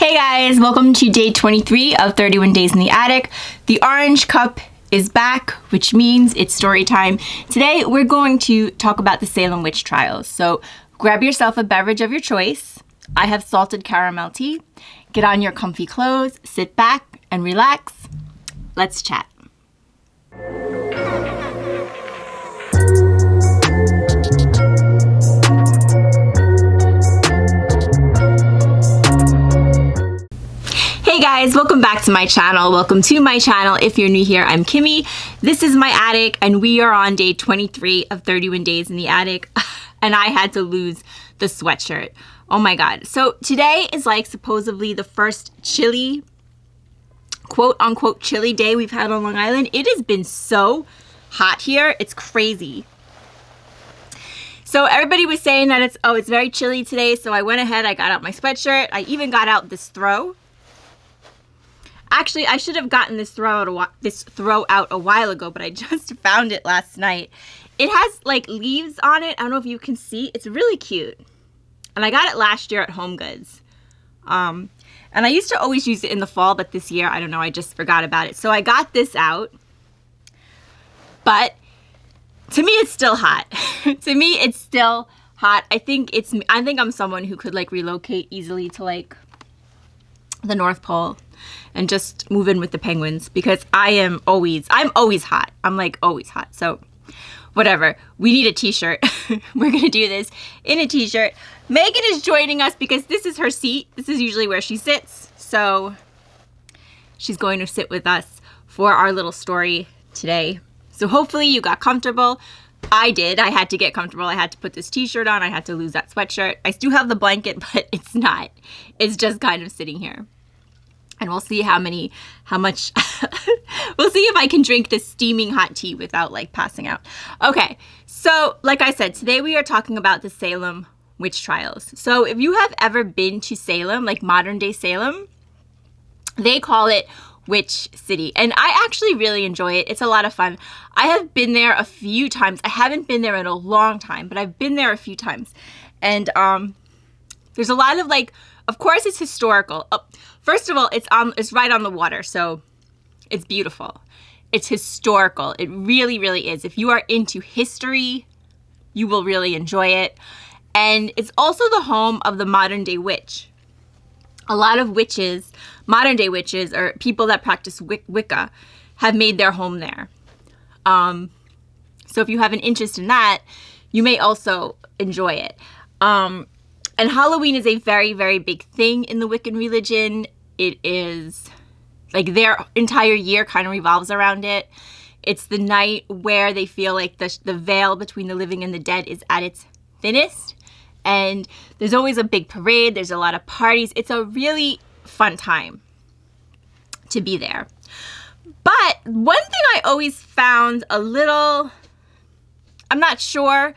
Hey guys, welcome to day 23 of 31 Days in the Attic. The orange cup is back, which means it's story time. Today we're going to talk about the Salem witch trials. So grab yourself a beverage of your choice. I have salted caramel tea. Get on your comfy clothes, sit back and relax. Let's chat. Hey guys, welcome back to my channel. Welcome to my channel. If you're new here, I'm Kimmie. This is my attic and we are on day 23 of 31 Days in the Attic. And I had to lose the sweatshirt. Oh my God. So today is like supposedly the first chilly, quote unquote chilly day we've had on Long Island. It has been so hot here. It's crazy. So everybody was saying that it's very chilly today. So I went ahead, I got out my sweatshirt. I even got out this throw. Actually, I should have gotten this throw out a while ago, but I just found it last night. It has like leaves on it. I don't know if you can see. It's really cute. And I got it last year at Home Goods. And I used to always use it in the fall, but this year, I don't know, I just forgot about it. So I got this out. But to me, it's still hot. To me, it's still hot. I think I'm someone who could like relocate easily to like the North Pole and just move in with the penguins because I'm always hot. I'm like always hot. So whatever. We need a t-shirt. We're going to do this in a t-shirt. Megan is joining us because this is her seat. This is usually where she sits. So she's going to sit with us for our little story today. So hopefully you got comfortable. I did. I had to get comfortable. I had to put this t-shirt on. I had to lose that sweatshirt. I still have the blanket, but it's not. It's just kind of sitting here. And we'll see we'll see if I can drink this steaming hot tea without like passing out. Okay, so like I said, today we are talking about the Salem witch trials. So if you have ever been to Salem, like modern day Salem, they call it Witch City. And I actually really enjoy it. It's a lot of fun. I have been there a few times. I haven't been there in a long time, but I've been there a few times. And there's a lot of like, of course it's historical. First of all, it's right on the water, so it's beautiful. It's historical. It really, really is. If you are into history, you will really enjoy it. And it's also the home of the modern day witch. A lot of witches, modern day witches, or people that practice Wicca, have made their home there. So if you have an interest in that, you may also enjoy it. And Halloween is a very, very big thing in the Wiccan religion. It is like their entire year kind of revolves around it. It's the night where they feel like the veil between the living and the dead is at its thinnest. And there's always a big parade. There's a lot of parties. It's a really fun time to be there. But one thing I always found a little, I'm not sure,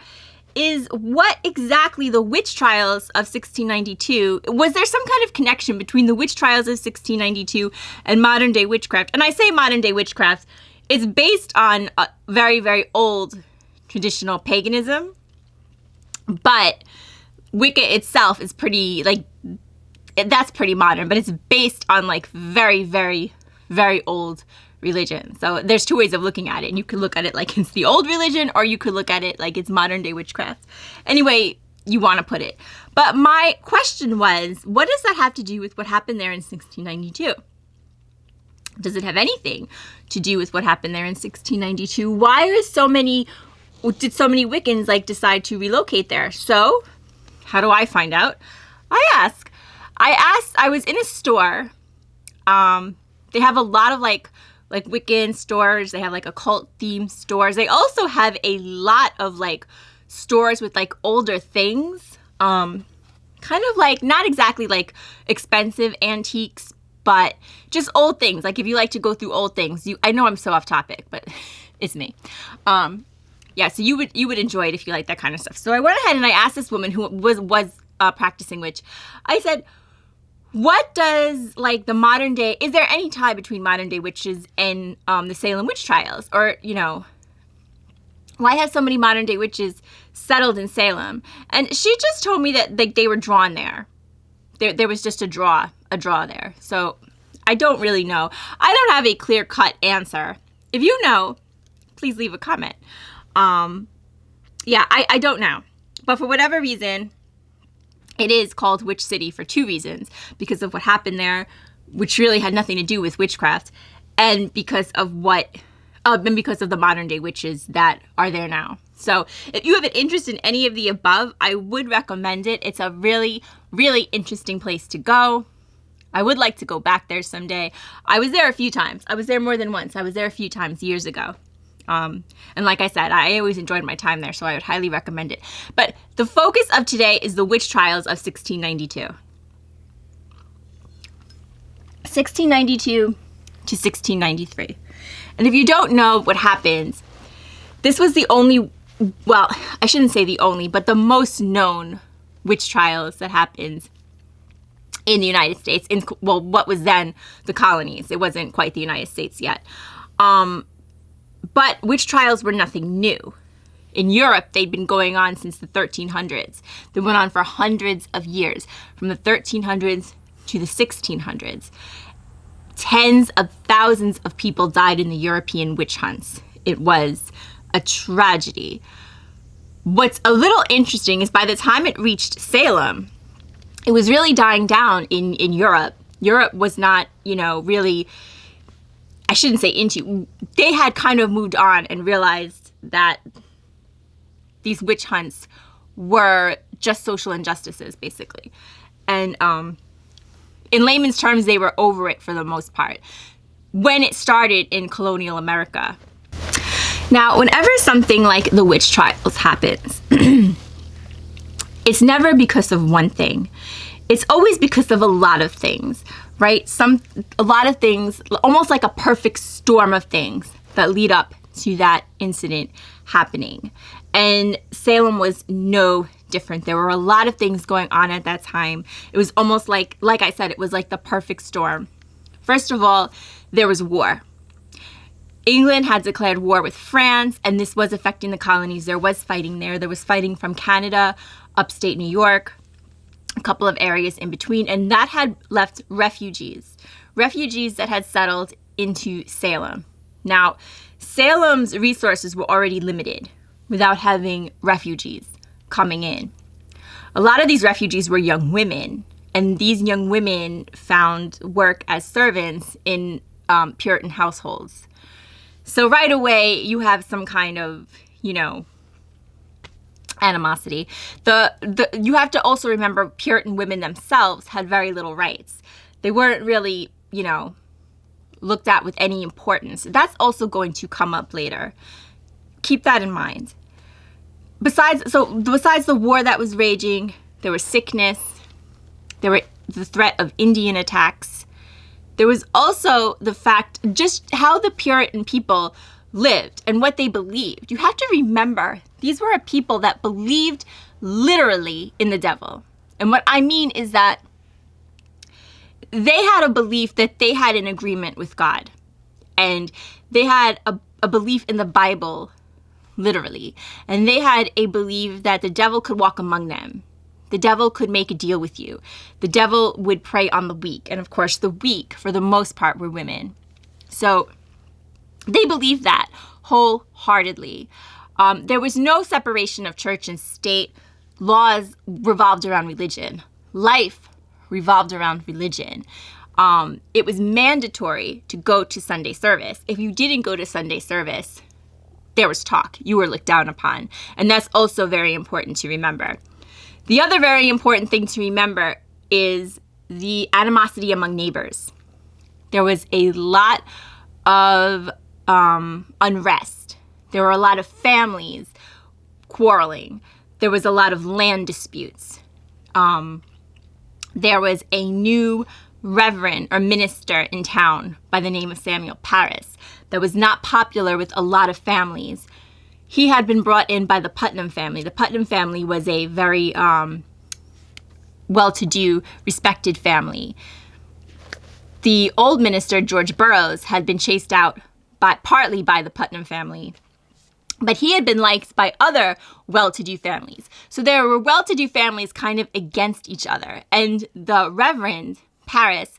is what exactly the witch trials of 1692, was there some kind of connection between the witch trials of 1692 and modern day witchcraft? And I say modern day witchcraft, it's based on a very, very old traditional paganism, but Wicca itself is pretty, like, that's pretty modern, but it's based on like very, very, very old religion. So there's two ways of looking at it. And you could look at it like it's the old religion, or you could look at it like it's modern day witchcraft. Anyway, you want to put it. But my question was, what does that have to do with what happened there in 1692? Does it have anything to do with what happened there in 1692? Why did so many Wiccans like decide to relocate there? So how do I find out? I was in a store. They have a lot of like Wiccan stores. They have like occult themed stores. They also have a lot of like stores with like older things. Kind of like, not exactly like expensive antiques, but just old things. Like if you like to go through old things, I know I'm so off topic, but it's me. Yeah, so you would enjoy it if you like that kind of stuff. So I went ahead and I asked this woman who was practicing witch. I said, what does like the modern day, is there any tie between modern day witches and the Salem witch trials? Or, you know, why have so many modern day witches settled in Salem? And she just told me that they were drawn there. There was just a draw a draw there. So I don't really know. I don't have a clear-cut answer. If you know, please leave a comment. Yeah, I don't know. But for whatever reason, it is called Witch City for two reasons. Because of what happened there, which really had nothing to do with witchcraft, and because of the modern day witches that are there now. So if you have an interest in any of the above, I would recommend it. It's a really, really interesting place to go. I would like to go back there someday. I was there a few times. I was there more than once. I was there a few times years ago. And like I said, I always enjoyed my time there, so I would highly recommend it. But the focus of today is the witch trials of 1692. 1692 to 1693. And if you don't know what happens, this was the only, well, I shouldn't say the only, but the most known witch trials that happened in the United States, in, well, what was then the colonies. It wasn't quite the United States yet. But witch trials were nothing new. In Europe, they'd been going on since the 1300s. They went on for hundreds of years, from the 1300s to the 1600s. Tens of thousands of people died in the European witch hunts. It was a tragedy. What's a little interesting is by the time it reached Salem, it was really dying down in Europe. Europe was not, really, I shouldn't say into, they had kind of moved on and realized that these witch hunts were just social injustices, basically. And in layman's terms, they were over it for the most part when it started in colonial America. Now, whenever something like the witch trials happens, it's never because of one thing. It's always because of a lot of things, right? A lot of things, almost like a perfect storm of things that lead up to that incident happening. And Salem was no different. There were a lot of things going on at that time. It was almost like I said, it was like the perfect storm. First of all, there was war. England had declared war with France, and this was affecting the colonies. There was fighting there. There was fighting from Canada, upstate New York, a couple of areas in between, and that had left refugees that had settled into Salem. Now, Salem's resources were already limited without having refugees coming in. A lot of these refugees were young women, and these young women found work as servants in Puritan households. So right away, you have some kind of, animosity. You have to also remember Puritan women themselves had very little rights. They weren't really, looked at with any importance. That's also going to come up later. Keep that in mind. Besides the war that was raging, there was sickness. There were the threat of Indian attacks. There was also the fact just how the Puritan people lived and what they believed. You have to remember, these were a people that believed literally in the devil. And what I mean is that they had a belief that they had an agreement with God. And they had a belief in the Bible, literally. And they had a belief that the devil could walk among them. The devil could make a deal with you. The devil would prey on the weak. And of course, the weak, for the most part, were women. So they believed that wholeheartedly. There was no separation of church and state. Laws revolved around religion. Life revolved around religion. It was mandatory to go to Sunday service. If you didn't go to Sunday service, there was talk. You were looked down upon. And that's also very important to remember. The other very important thing to remember is the animosity among neighbors. There was a lot of unrest. There were a lot of families quarreling. There was a lot of land disputes. There was a new reverend or minister in town by the name of Samuel Parris that was not popular with a lot of families. He had been brought in by the Putnam family. The Putnam family was a very well-to-do, respected family. The old minister, George Burroughs, had been chased out partly by the Putnam family, but he had been liked by other well-to-do families. So there were well-to-do families kind of against each other. And the Reverend Paris,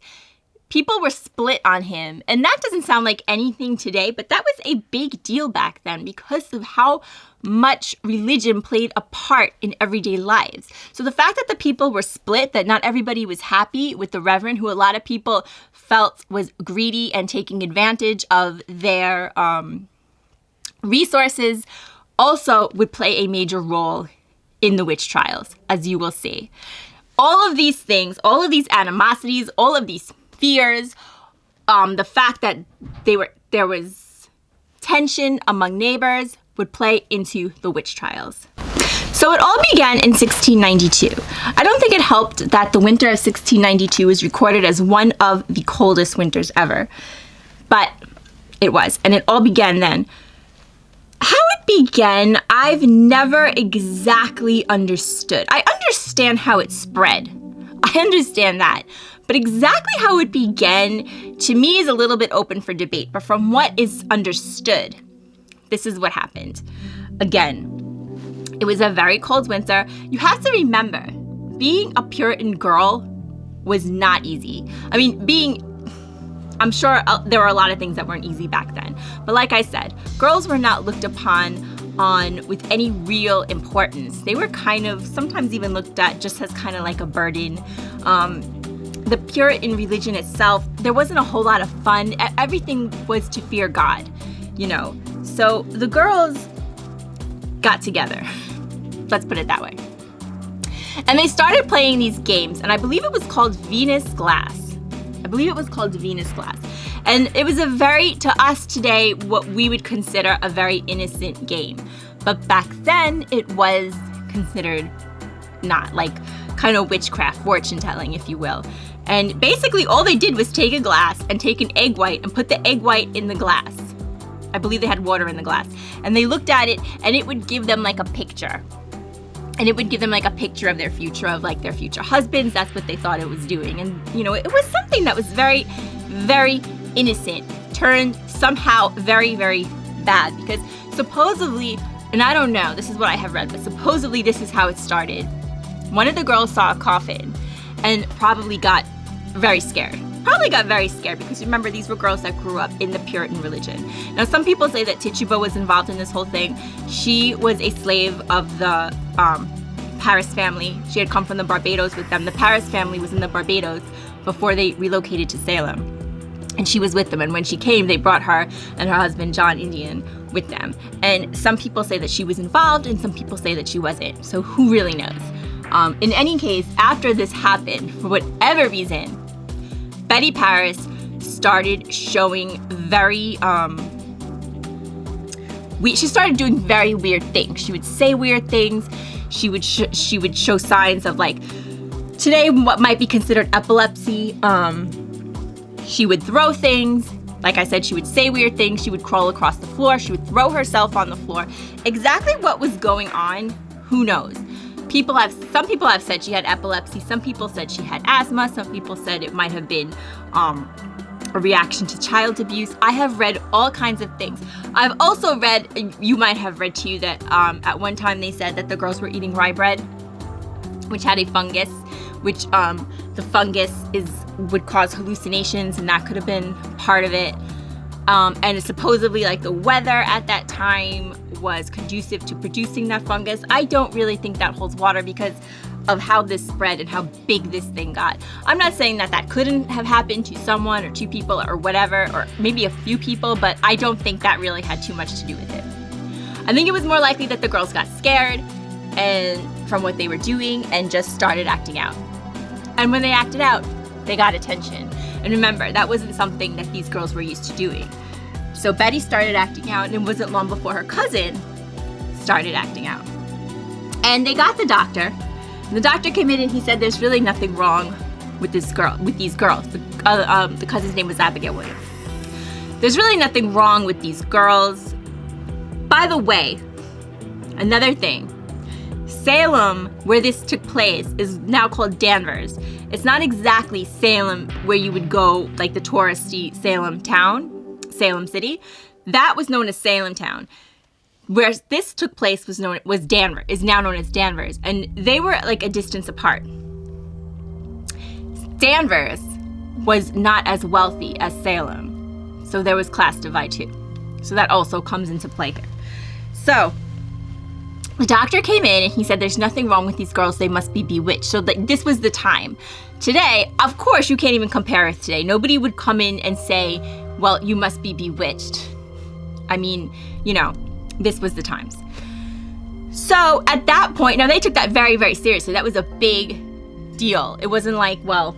people were split on him. And that doesn't sound like anything today, but that was a big deal back then because of how much religion played a part in everyday lives. So the fact that the people were split, that not everybody was happy with the Reverend, who a lot of people felt was greedy and taking advantage of their resources, also would play a major role in the witch trials, as you will see. All of these things, all of these animosities, all of these fears, the fact that there was tension among neighbors would play into the witch trials. So it all began in 1692. I don't think it helped that the winter of 1692 was recorded as one of the coldest winters ever, but it was, and it all began then. How it began, I've never exactly understood. I understand how it spread. I understand that. But exactly how it began, to me, is a little bit open for debate. But from what is understood, this is what happened. Again, it was a very cold winter. You have to remember, being a Puritan girl was not easy. I mean, I'm sure there were a lot of things that weren't easy back then. But like I said, girls were not looked upon with any real importance. They were kind of sometimes even looked at just as kind of like a burden. The Puritan religion itself, there wasn't a whole lot of fun. Everything was to fear God, you know. So the girls got together. Let's put it that way. And they started playing these games, and I believe it was called Venus Glass. And it was to us today, what we would consider a very innocent game. But back then, it was considered not, like kind of witchcraft, fortune telling, if you will. And basically all they did was take a glass and take an egg white and put the egg white in the glass. I believe they had water in the glass. And they looked at it and it would give them like a picture. And it would give them like a picture of their future, of like their future husbands. That's what they thought it was doing. And, you know, it was something that was very, very innocent, turned somehow very, very bad. Because supposedly, and I don't know, this is what I have read, but supposedly this is how it started. One of the girls saw a coffin and probably got very scared. Because remember, these were girls that grew up in the Puritan religion. Now, some people say that Tituba was involved in this whole thing. She was a slave of the Paris family. She had come from the Barbados with them. The Paris family was in the Barbados before they relocated to Salem. And she was with them. And when she came, they brought her and her husband, John Indian, with them. And some people say that she was involved and some people say that she wasn't. So who really knows? In any case, after this happened, for whatever reason, Betty Paris started showing she started doing very weird things. She would say weird things. She would show signs of, like, today what might be considered epilepsy. She would throw things. Like I said, she would say weird things. She would crawl across the floor. She would throw herself on the floor. Exactly what was going on, who knows? Some people have said she had epilepsy. Some people said she had asthma. Some people said it might have been a reaction to child abuse. I have read all kinds of things. I've also read, you might have read too, that at one time they said that the girls were eating rye bread, which had a fungus, which the fungus would cause hallucinations, and that could have been part of it. And supposedly, like, the weather at that time was conducive to producing that fungus. I don't really think that holds water because of how this spread and how big this thing got. I'm not saying that couldn't have happened to someone or two people or whatever, or maybe a few people, but I don't think that really had too much to do with it. I think it was more likely that the girls got scared and from what they were doing and just started acting out. And when they acted out, they got attention. And remember, that wasn't something that these girls were used to doing. So Betty started acting out, and it wasn't long before her cousin started acting out. And they got the doctor. And the doctor came in and he said there's really nothing wrong with these girls. The cousin's name was Abigail Williams. There's really nothing wrong with these girls. By the way, another thing. Salem, where this took place, is now called Danvers. It's not exactly Salem where you would go, like the touristy Salem town, Salem city. That was known as Salem town. Where this took place is now known as Danvers, and they were like a distance apart. Danvers was not as wealthy as Salem. So there was class divide too. So that also comes into play here. So the doctor came in and he said, there's nothing wrong with these girls. They must be bewitched. So this was the time. Today, of course, you can't even compare with today. Nobody would come in and say, well, you must be bewitched. I mean, you know, this was the times. So at that point, now they took that very, very seriously. That was a big deal. It wasn't like, well,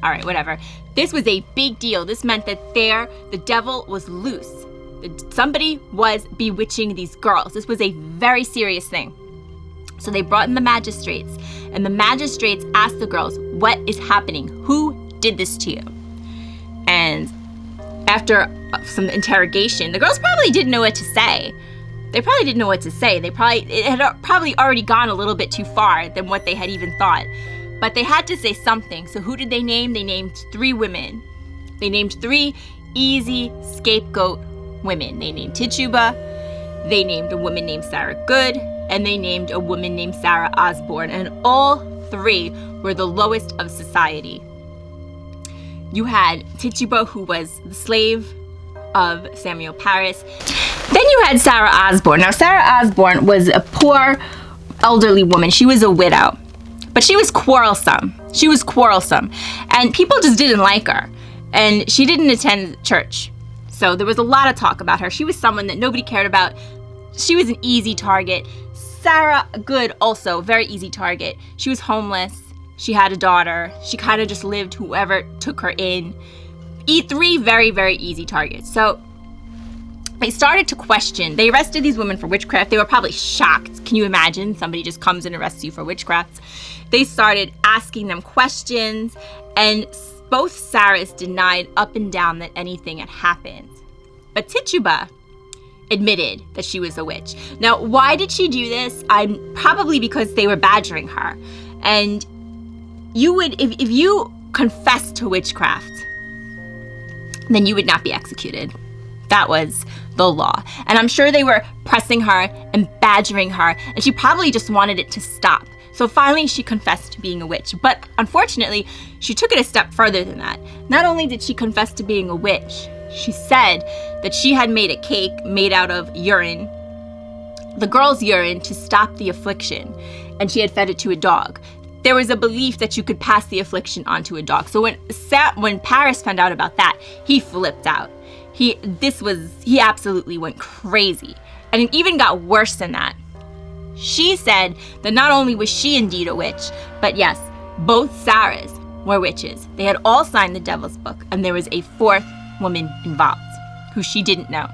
all right, whatever. This was a big deal. This meant that the devil was loose. Somebody was bewitching these girls. This was a very serious thing. So they brought in the magistrates, and the magistrates asked the girls, what is happening? Who did this to you? And after some interrogation, the girls probably didn't know what to say. It had probably already gone a little bit too far than what they had even thought. But they had to say something. So who did they name? They named 3 women. They named 3 easy scapegoat women. They named Tituba, they named a woman named Sarah Good, and they named a woman named Sarah Osborne. And all 3 were the lowest of society. You had Tituba, who was the slave of Samuel Parris. Then you had Sarah Osborne. Now, Sarah Osborne was a poor, elderly woman. She was a widow, but she was quarrelsome. And people just didn't like her. And she didn't attend church. So there was a lot of talk about her. She was someone that nobody cared about. She was an easy target. Sarah Good, also, very easy target. She was homeless. She had a daughter. She kind of just lived whoever took her in. 3 very, very easy targets. So they started to question. They arrested these women for witchcraft. They were probably shocked. Can you imagine? Somebody just comes and arrests you for witchcraft. They started asking them questions, and both Sarahs denied up and down that anything had happened. But Tituba admitted that she was a witch. Now, why did she do this? Probably because they were badgering her. And you would, if you confessed to witchcraft, then you would not be executed. That was the law. And I'm sure they were pressing her and badgering her, and she probably just wanted it to stop. So finally, she confessed to being a witch. But unfortunately, she took it a step further than that. Not only did she confess to being a witch, she said that she had made a cake made out of urine, the girl's urine, to stop the affliction, and she had fed it to a dog. There was a belief that you could pass the affliction onto a dog. So when Parris found out about that, he flipped out. He absolutely went crazy. And it even got worse than that. She said that not only was she indeed a witch, but yes, both Sarahs were witches. They had all signed the Devil's Book, and there was a 4th woman involved who she didn't know.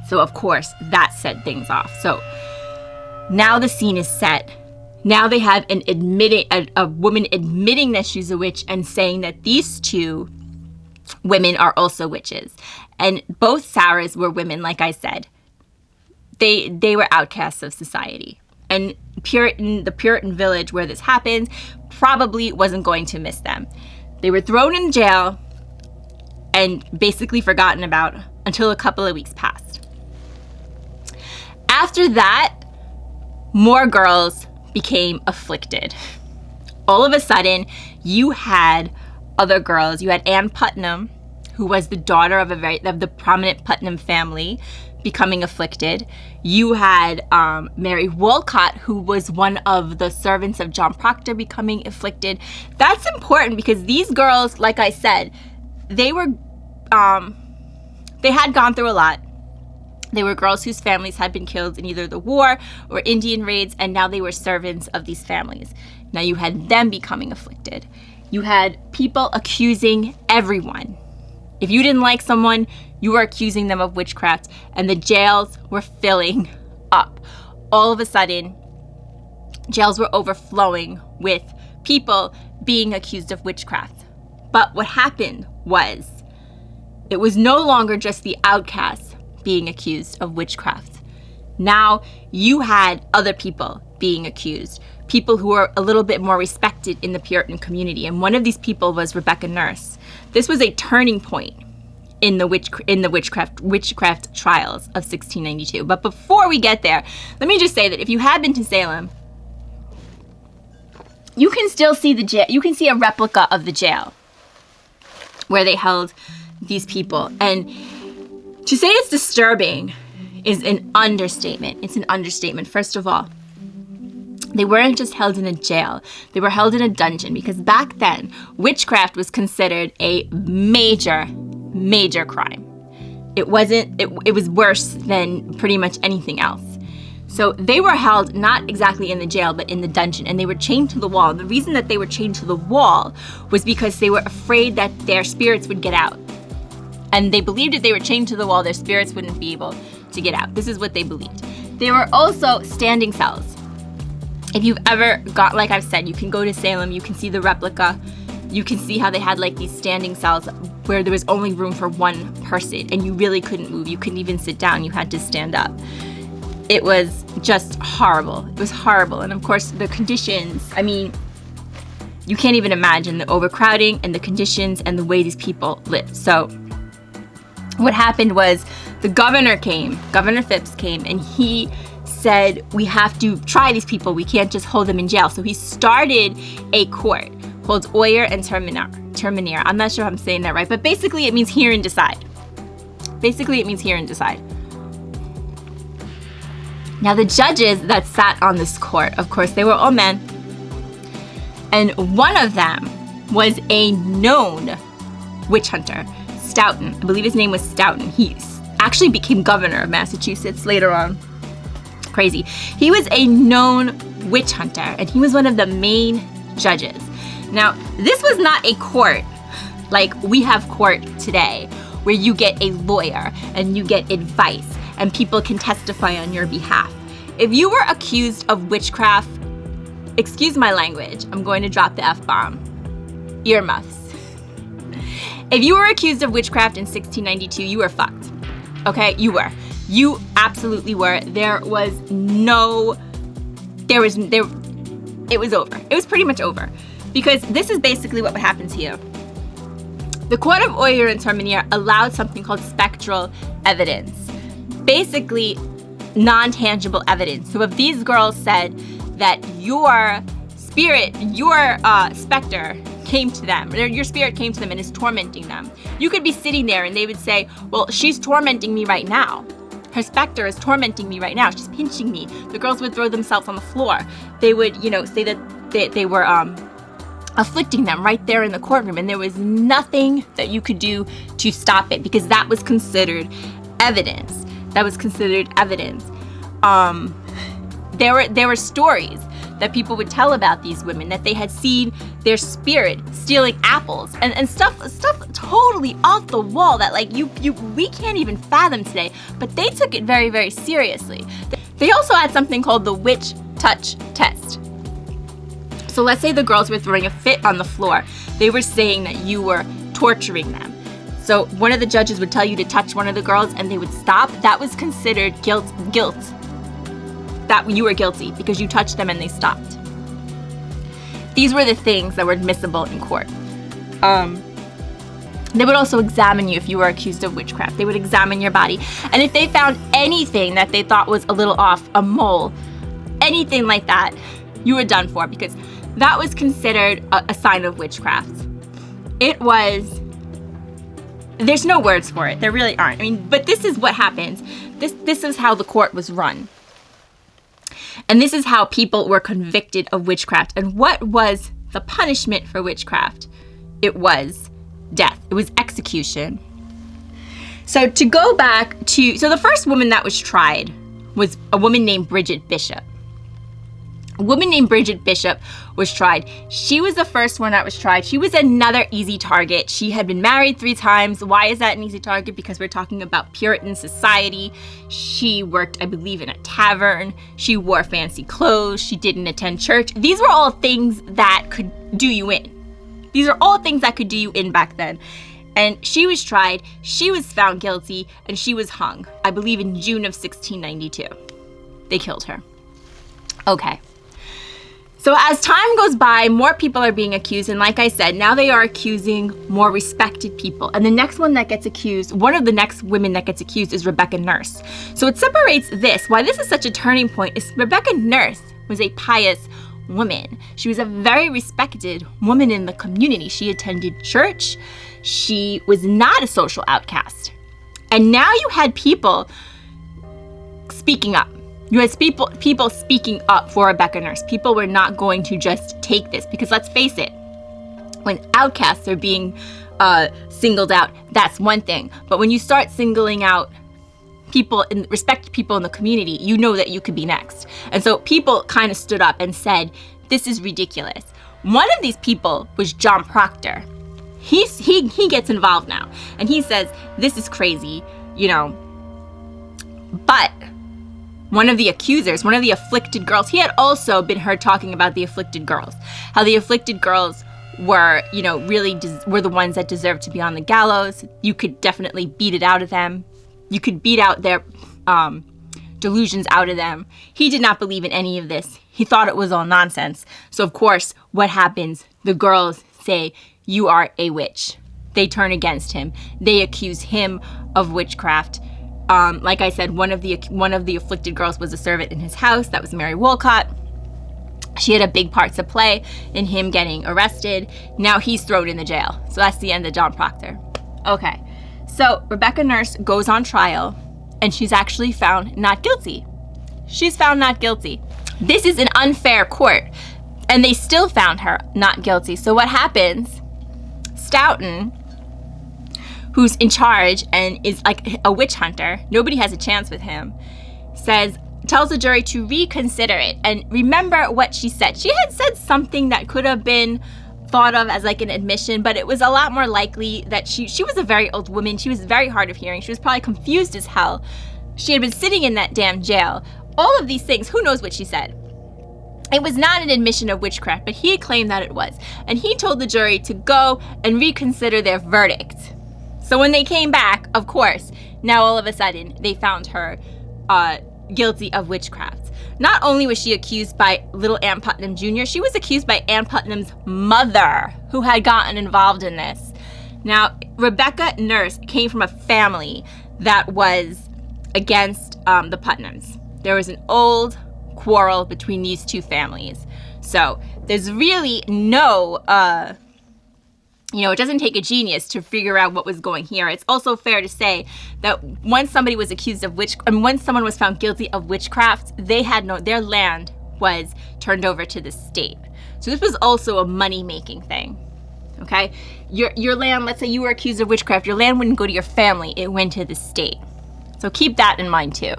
So of course, that set things off. So now the scene is set. Now they have a woman admitting that she's a witch and saying that these 2 women are also witches. And both Sarahs were women, like I said. They were outcasts of society. And the Puritan village where this happened probably wasn't going to miss them. They were thrown in jail and basically forgotten about until a couple of weeks passed. After that, more girls became afflicted. All of a sudden, you had other girls. You had Ann Putnam, who was the daughter of the prominent Putnam family, becoming afflicted. You had Mary Walcott, who was one of the servants of John Proctor, becoming afflicted. That's important because these girls, like I said, they had gone through a lot. They were girls whose families had been killed in either the war or Indian raids, and now they were servants of these families. Now you had them becoming afflicted. You had people accusing everyone. If you didn't like someone, you were accusing them of witchcraft, and the jails were filling up. All of a sudden, jails were overflowing with people being accused of witchcraft. But what happened was, it was no longer just the outcasts being accused of witchcraft. Now you had other people being accused, people who were a little bit more respected in the Puritan community. And one of these people was Rebecca Nurse. This was a turning point in the witchcraft trials of 1692. But before we get there, let me just say that if you had been to Salem, you can still see the jail. You can see a replica of the jail where they held these people. And to say it's disturbing is an understatement. It's an understatement. First of all, they weren't just held in a jail. They were held in a dungeon, because back then, witchcraft was considered a major, major crime. It was worse than pretty much anything else. So they were held not exactly in the jail, but in the dungeon, and they were chained to the wall. The reason that they were chained to the wall was because they were afraid that their spirits would get out. And they believed if they were chained to the wall, their spirits wouldn't be able to get out. This is what they believed. They were also standing cells. If you've ever got, like I've said, you can go to Salem, you can see the replica, you can see how they had like these standing cells where there was only room for one person, and you really couldn't move. You couldn't even sit down, you had to stand up. It was just horrible. It was horrible. And of course, the conditions, I mean, you can't even imagine the overcrowding and the conditions and the way these people lived. So what happened was the governor Phipps came, and he said, we have to try these people. We can't just hold them in jail. So he started a court called Oyer and Terminer. I'm not sure if I'm saying that right, but basically it means hear and decide. Now the judges that sat on this court, of course, they were all men. And one of them was a known witch hunter, Stoughton. I believe his name was Stoughton. He actually became governor of Massachusetts later on. Crazy. He was a known witch hunter, and he was one of the main judges. Now, this was not a court like we have court today, where you get a lawyer and you get advice and people can testify on your behalf. If you were accused of witchcraft, excuse my language, I'm going to drop the F-bomb, earmuffs. If you were accused of witchcraft in 1692, you were fucked. Okay, you were. You absolutely were. It was over. It was pretty much over. Because this is basically what would happen to you. The Court of Oyer and Terminer allowed something called spectral evidence. Basically, non-tangible evidence. So if these girls said that your spirit, your specter came to them, or your spirit came to them and is tormenting them, you could be sitting there and they would say, well, she's tormenting me right now. Her specter is tormenting me right now. She's pinching me. The girls would throw themselves on the floor. They would, say that they were afflicting them right there in the courtroom, and there was nothing that you could do to stop it, because that was considered evidence. There were stories that people would tell about these women, that they had seen their spirit stealing apples and stuff totally off the wall that we can't even fathom today. But they took it very, very seriously. They also had something called the witch touch test. So let's say the girls were throwing a fit on the floor. They were saying that you were torturing them. So one of the judges would tell you to touch one of the girls and they would stop. That was considered guilt. That you were guilty because you touched them and they stopped. These were the things that were admissible in court. They would also examine you if you were accused of witchcraft. They would examine your body. And if they found anything that they thought was a little off, a mole, anything like that, you were done for, because that was considered a sign of witchcraft. There's no words for it. There really aren't. But this is what happens. This is how the court was run. And this is how people were convicted of witchcraft. And what was the punishment for witchcraft? It was death. It was execution. So to go back to, the first woman that was tried was a woman named Bridget Bishop. A woman named Bridget Bishop was tried. She was the first one that was tried. She was another easy target. She had been married 3 times. Why is that an easy target? Because we're talking about Puritan society. She worked, I believe, in a tavern. She wore fancy clothes. She didn't attend church. These were all things that could do you in. These are all things that could do you in back then. And she was tried. She was found guilty, and she was hung, I believe, in June of 1692. They killed her. Okay. So as time goes by, more people are being accused, and like I said, now they are accusing more respected people. And the next one that gets accused, one of the next women that gets accused is Rebecca Nurse. So it separates this. Why this is such a turning point is Rebecca Nurse was a pious woman. She was a very respected woman in the community. She attended church. She was not a social outcast. And now you had people speaking up. You had people speaking up for Rebecca Nurse. People were not going to just take this, because let's face it, when outcasts are being singled out, that's one thing. But when you start singling out respected people in the community, you know that you could be next. And so people kind of stood up and said, this is ridiculous. One of these people was John Proctor. He gets involved now, and he says, this is crazy, But one of the accusers, one of the afflicted girls, he had also been heard talking about the afflicted girls, how the afflicted girls were, really were the ones that deserved to be on the gallows. You could definitely beat it out of them. You could beat out their delusions out of them. He did not believe in any of this. He thought it was all nonsense. So, of course, what happens? The girls say, you are a witch. They turn against him. They accuse him of witchcraft. Like I said, one of the afflicted girls was a servant in his house. That was Mary Wolcott. She had a big part to play in him getting arrested. Now he's thrown in the jail. So that's the end of John Proctor. Okay. So Rebecca Nurse goes on trial, and she's actually found not guilty. She's found not guilty. This is an unfair court, and they still found her not guilty. So what happens? Stoughton, who's in charge and is like a witch hunter, nobody has a chance with him, tells the jury to reconsider it. And remember what she said. She had said something that could have been thought of as like an admission, but it was a lot more likely that she was a very old woman. She was very hard of hearing. She was probably confused as hell. She had been sitting in that damn jail. All of these things, who knows what she said. It was not an admission of witchcraft, but he had claimed that it was. And he told the jury to go and reconsider their verdict. So when they came back, of course, now all of a sudden they found her guilty of witchcraft. Not only was she accused by little Ann Putnam Jr., she was accused by Ann Putnam's mother, who had gotten involved in this. Now, Rebecca Nurse came from a family that was against the Putnams. There was an old quarrel between these two families. So there's really no, it doesn't take a genius to figure out what was going here. It's also fair to say that once somebody was accused of once someone was found guilty of witchcraft, their land was turned over to the state. So this was also a money-making thing. Okay? Your land, let's say you were accused of witchcraft, your land wouldn't go to your family, it went to the state. So keep that in mind too.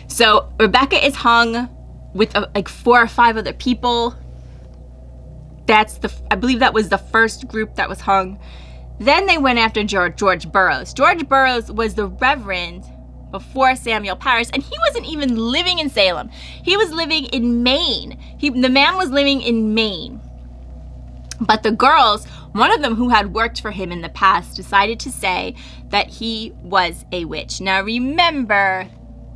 So Rebecca is hung with like 4 or 5 other people. I believe that was the first group that was hung. Then they went after George Burroughs. George Burroughs was the reverend before Samuel Parris, and he wasn't even living in Salem. He was living in Maine. The man was living in Maine. But the girls, one of them who had worked for him in the past, decided to say that he was a witch. Now remember,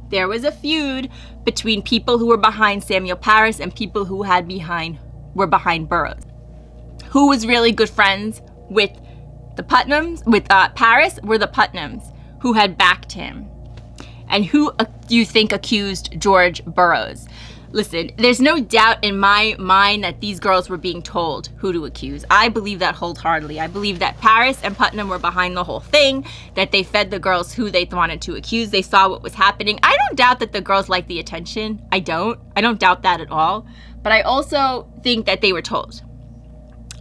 there was a feud between people who were behind Samuel Parris and people who were behind Burroughs. Who was really good friends with the Putnams, with Parris, were the Putnams, who had backed him. And who do you think accused George Burroughs? Listen, there's no doubt in my mind that these girls were being told who to accuse. I believe that wholeheartedly. I believe that Parris and Putnam were behind the whole thing, that they fed the girls who they wanted to accuse. They saw what was happening. I don't doubt that the girls liked the attention. I don't doubt that at all. But I also think that they were told.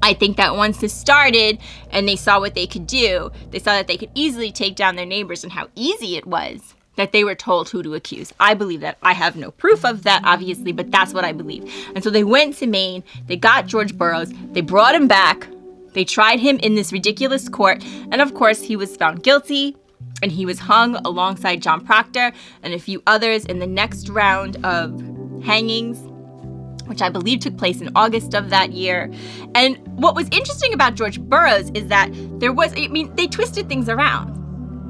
I think that once this started and they saw what they could do, they saw that they could easily take down their neighbors and how easy it was, that they were told who to accuse. I believe that. I have no proof of that, obviously, but that's what I believe. And so they went to Maine, they got George Burroughs, they brought him back, they tried him in this ridiculous court, and of course he was found guilty, and he was hung alongside John Proctor and a few others in the next round of hangings, which I believe took place in August of that year. And what was interesting about George Burroughs is that they twisted things around.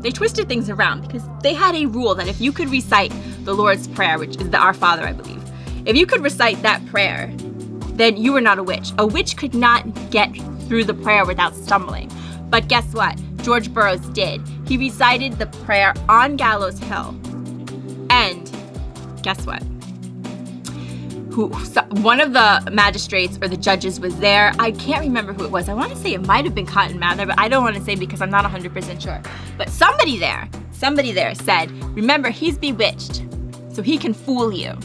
They twisted things around because they had a rule that if you could recite the Lord's Prayer, which is the Our Father, I believe, if you could recite that prayer, then you were not a witch. A witch could not get through the prayer without stumbling. But guess what? George Burroughs did. He recited the prayer on Gallows Hill. And guess what? one of the magistrates or the judges was there. I can't remember who it was. I want to say it might have been Cotton Mather, but I don't want to say because I'm not 100% sure. But somebody there said, remember, he's bewitched, so he can fool you.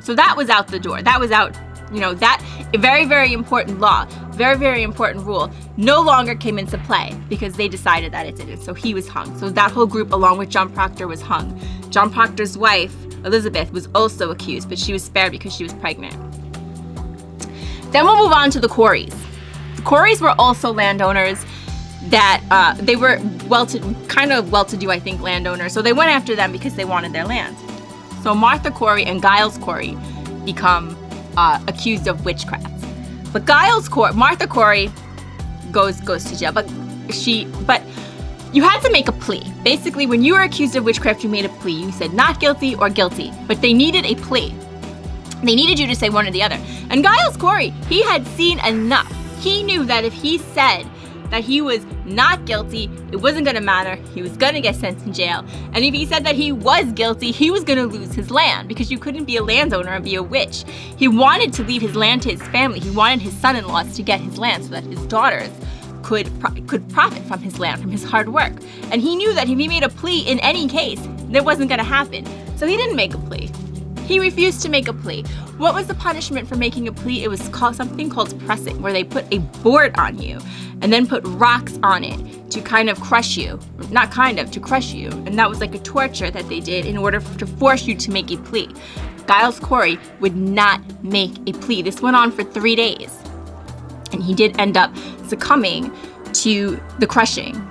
So that was out the door. That was out, that very, very important law, very, very important rule no longer came into play because they decided that it didn't. So he was hung. So that whole group, along with John Proctor, was hung. John Proctor's wife, Elizabeth, was also accused, but she was spared because she was pregnant. Then we'll move on to the Coreys. The Coreys were also landowners that they were well-to-do, I think, landowners. So they went after them because they wanted their land. So Martha Corey and Giles Corey become accused of witchcraft. But Martha Corey goes to jail. But you had to make a plea. Basically, when you were accused of witchcraft, you made a plea. You said not guilty or guilty. But they needed a plea. They needed you to say one or the other. And Giles Corey, he had seen enough. He knew that if he said that he was not guilty, it wasn't going to matter. He was going to get sent to jail. And if he said that he was guilty, he was going to lose his land because you couldn't be a landowner and be a witch. He wanted to leave his land to his family. He wanted his son-in-laws to get his land so that his daughters could profit from his land, from his hard work. And he knew that if he made a plea in any case, that wasn't going to happen. So he didn't make a plea. He refused to make a plea. What was the punishment for making a plea? It was something called pressing, where they put a board on you and then put rocks on it to kind of crush you. To crush you. And that was like a torture that they did in order to force you to make a plea. Giles Corey would not make a plea. This went on for 3 days. And he did end up succumbing to the crushing.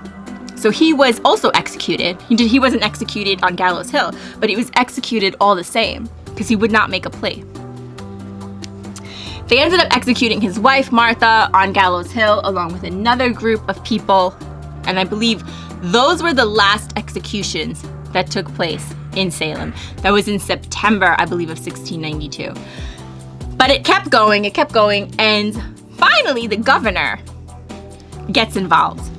So he was also executed. He wasn't executed on Gallows Hill, but he was executed all the same because he would not make a plea. They ended up executing his wife, Martha, on Gallows Hill, along with another group of people. And I believe those were the last executions that took place in Salem. That was in September, I believe, of 1692. But it kept going, and finally the governor gets involved.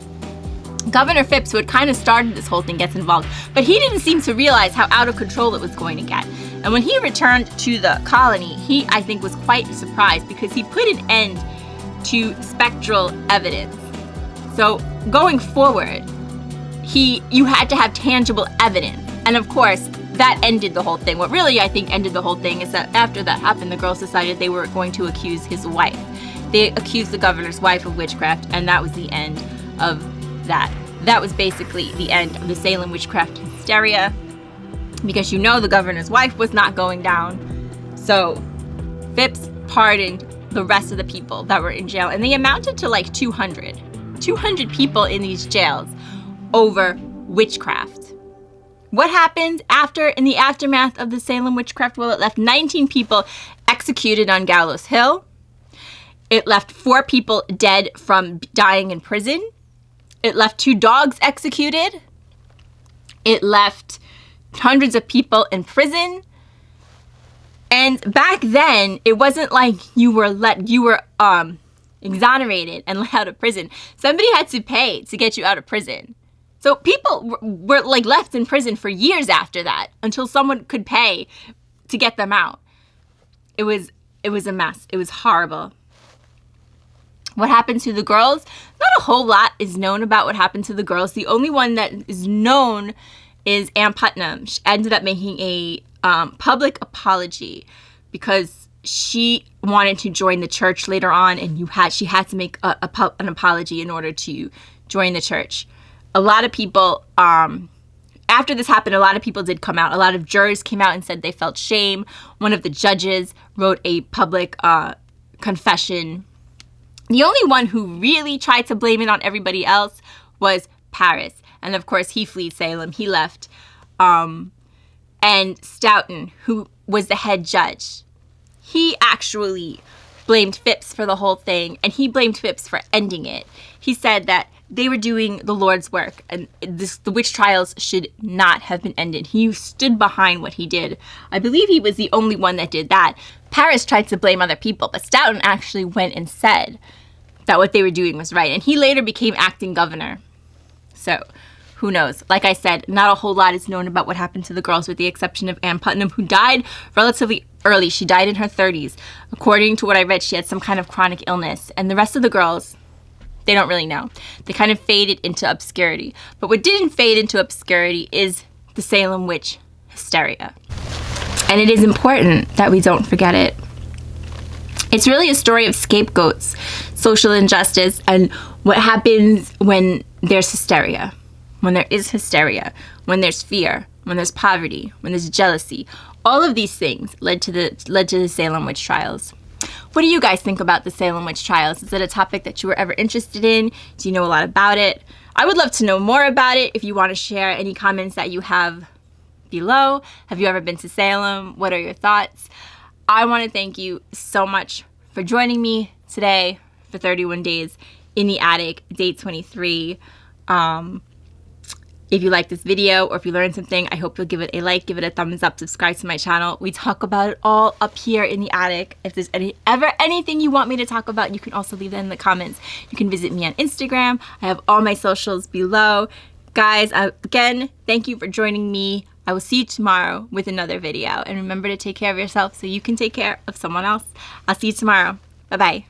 Governor Phipps, who had kind of started this whole thing, gets involved, but he didn't seem to realize how out of control it was going to get. And when he returned to the colony, he, I think, was quite surprised because he put an end to spectral evidence. So going forward, you had to have tangible evidence. And of course, that ended the whole thing. What really, I think, ended the whole thing is that after that happened, the girls decided they were going to accuse his wife. They accused the governor's wife of witchcraft, and that was the end of that. That was basically the end of the Salem witchcraft hysteria, because the governor's wife was not going down. So Phipps pardoned the rest of the people that were in jail, and they amounted to like 200 people in these jails over witchcraft. What happened in the aftermath of the Salem witchcraft? Well, it left 19 people executed on Gallows Hill. It left 4 people dead from dying in prison. It left 2 dogs executed. It left hundreds of people in prison. And back then, it wasn't like you were exonerated and let out of prison. Somebody had to pay to get you out of prison. So people were like left in prison for years after that until someone could pay to get them out. It was a mess. It was horrible. What happened to the girls? Not a whole lot is known about what happened to the girls. The only one that is known is Ann Putnam. She ended up making a public apology because she wanted to join the church later on, and she had to make an apology in order to join the church. A lot of people, after this happened, a lot of people did come out. A lot of jurors came out and said they felt shame. One of the judges wrote a public confession. The only one who really tried to blame it on everybody else was Paris. And of course, he fled Salem. He left. And Stoughton, who was the head judge, he actually blamed Phipps for the whole thing. And he blamed Phipps for ending it. He said that they were doing the Lord's work, and the witch trials should not have been ended. He stood behind what he did. I believe he was the only one that did that. Paris tried to blame other people, but Stoughton actually went and said that what they were doing was right. And he later became acting governor. So Who knows? Like I said, not a whole lot is known about what happened to the girls with the exception of Ann Putnam, who died relatively early. She died in her 30s. According to what I read, she had some kind of chronic illness. And the rest of the girls, they don't really know. They kind of faded into obscurity. But what didn't fade into obscurity is the Salem witch hysteria. And it is important that we don't forget it. It's really a story of scapegoats, social injustice, and what happens when there's hysteria. When there is hysteria, when there's fear, when there's poverty, when there's jealousy. All of these things led to the Salem witch trials. What do you guys think about the Salem witch trials? Is it a topic that you were ever interested in? Do you know a lot about it? I would love to know more about it. If you want to share any comments that you have below. Have you ever been to Salem? What are your thoughts? I want to thank you so much for joining me today for 31 Days in the Attic, day 23. If you like this video or if you learned something, I hope you'll give it a like, give it a thumbs up, subscribe to my channel. We talk about it all up here in the attic. If there's ever anything you want me to talk about, you can also leave that in the comments. You can visit me on Instagram. I have all my socials below. Guys, again, thank you for joining me. I will see you tomorrow with another video. And remember to take care of yourself so you can take care of someone else. I'll see you tomorrow. Bye-bye.